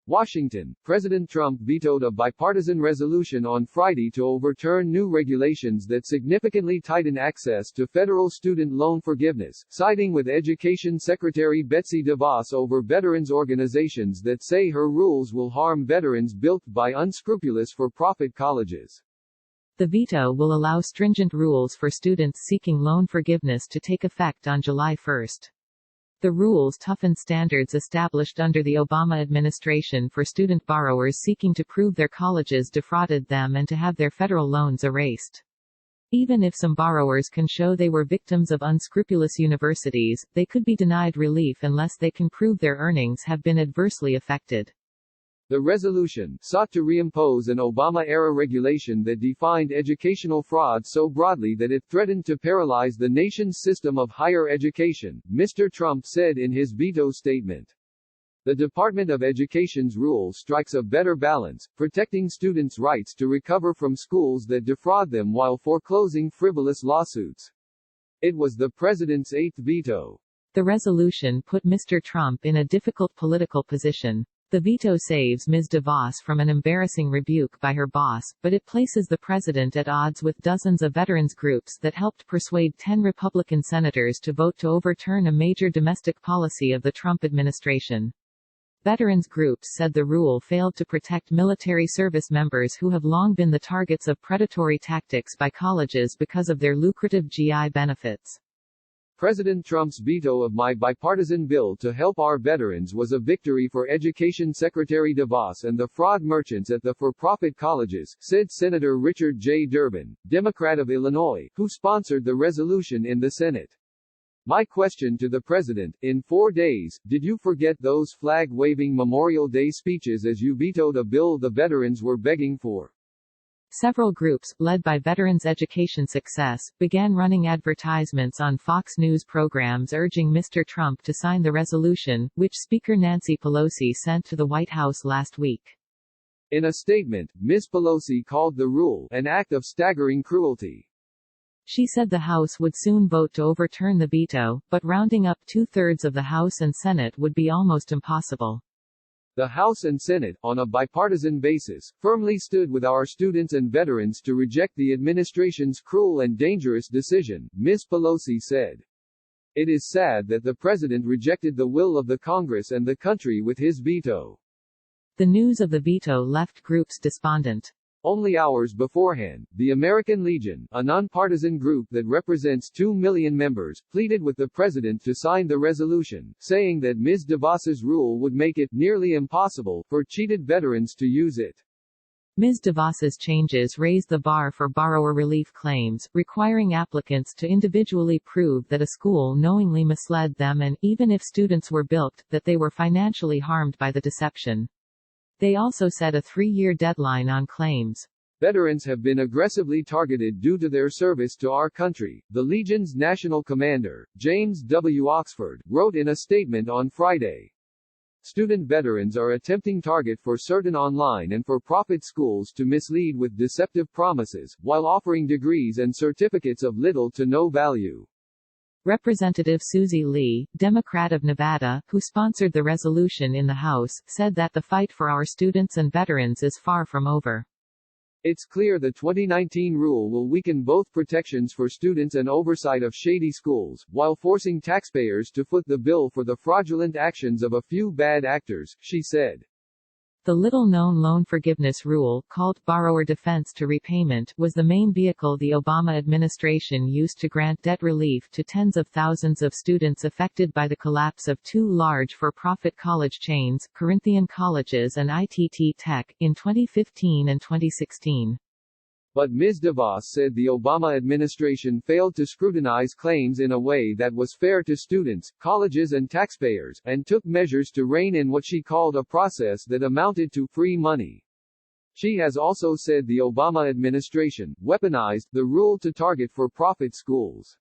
Washington, President Trump vetoed a bipartisan resolution on Friday to overturn new regulations that significantly tighten access to federal student loan forgiveness, siding with Education Secretary Betsy DeVos over veterans organizations that say her rules will harm veterans bilked by unscrupulous for-profit colleges. The veto will allow stringent rules for students seeking loan forgiveness to take effect on July 1. The rules toughen standards established under the Obama administration for student borrowers seeking to prove their colleges defrauded them and to have their federal loans erased. Even if some borrowers can show they were victims of unscrupulous universities, they could be denied relief unless they can prove their earnings have been adversely affected. The resolution sought to reimpose an Obama-era regulation that defined educational fraud so broadly that it threatened to paralyze the nation's system of higher education, Mr. Trump said in his veto statement. The Department of Education's rule strikes a better balance, protecting students' rights to recover from schools that defraud them while foreclosing frivolous lawsuits. It was the president's eighth veto. The resolution put Mr. Trump in a difficult political position. The veto saves Ms. DeVos from an embarrassing rebuke by her boss, but it places the president at odds with dozens of veterans groups that helped persuade 10 Republican senators to vote to overturn a major domestic policy of the Trump administration. Veterans groups said the rule failed to protect military service members who have long been the targets of predatory tactics by colleges because of their lucrative GI benefits. President Trump's veto of my bipartisan bill to help our veterans was a victory for Education Secretary DeVos and the fraud merchants at the for-profit colleges, said Senator Richard J. Durbin, Democrat of Illinois, who sponsored the resolution in the Senate. My question to the president, in 4 days, did you forget those flag-waving Memorial Day speeches as you vetoed a bill the veterans were begging for? Several groups, led by Veterans Education Success, began running advertisements on Fox News programs urging Mr. Trump to sign the resolution, which Speaker Nancy Pelosi sent to the White House last week. In a statement, Ms. Pelosi called the rule an act of staggering cruelty. She said the House would soon vote to overturn the veto, but rounding up 2/3 of the House and Senate would be almost impossible. The House and Senate, on a bipartisan basis, firmly stood with our students and veterans to reject the administration's cruel and dangerous decision, Ms. Pelosi said. It is sad that the president rejected the will of the Congress and the country with his veto. The news of the veto left groups despondent. Only hours beforehand, the American Legion, a nonpartisan group that represents 2 million members, pleaded with the president to sign the resolution, saying that Ms. DeVos's rule would make it nearly impossible for cheated veterans to use it. Ms. DeVos's changes raise the bar for borrower relief claims, requiring applicants to individually prove that a school knowingly misled them and, even if students were bilked, that they were financially harmed by the deception. They also set a 3-year deadline on claims. Veterans have been aggressively targeted due to their service to our country, the Legion's national commander, James W. Oxford, wrote in a statement on Friday. Student veterans are a tempting target for certain online and for-profit schools to mislead with deceptive promises, while offering degrees and certificates of little to no value. Representative Susie Lee, Democrat of Nevada, who sponsored the resolution in the House, said that the fight for our students and veterans is far from over. It's clear the 2019 rule will weaken both protections for students and oversight of shady schools, while forcing taxpayers to foot the bill for the fraudulent actions of a few bad actors, she said. The little-known loan forgiveness rule, called borrower defense to repayment, was the main vehicle the Obama administration used to grant debt relief to tens of thousands of students affected by the collapse of 2 large for-profit college chains, Corinthian Colleges and ITT Tech, in 2015 and 2016. But Ms. DeVos said the Obama administration failed to scrutinize claims in a way that was fair to students, colleges and taxpayers, and took measures to rein in what she called a process that amounted to free money. She has also said the Obama administration weaponized the rule to target for-profit schools.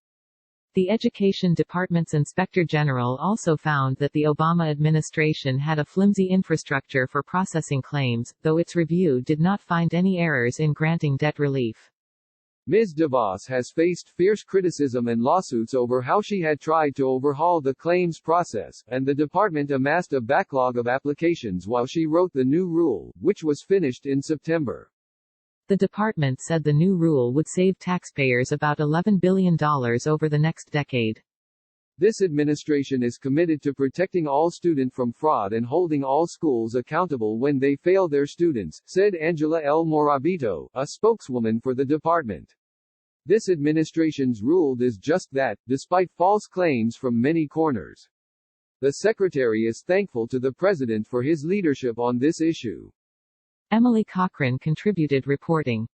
The Education Department's Inspector General also found that the Obama administration had a flimsy infrastructure for processing claims, though its review did not find any errors in granting debt relief. Ms. DeVos has faced fierce criticism and lawsuits over how she had tried to overhaul the claims process, and the department amassed a backlog of applications while she wrote the new rule, which was finished in September. The department said the new rule would save taxpayers about $11 billion over the next decade. This administration is committed to protecting all students from fraud and holding all schools accountable when they fail their students, said Angela L. Morabito, a spokeswoman for the department. This administration's rule is just that, despite false claims from many corners. The secretary is thankful to the president for his leadership on this issue. Emily Cochran contributed reporting.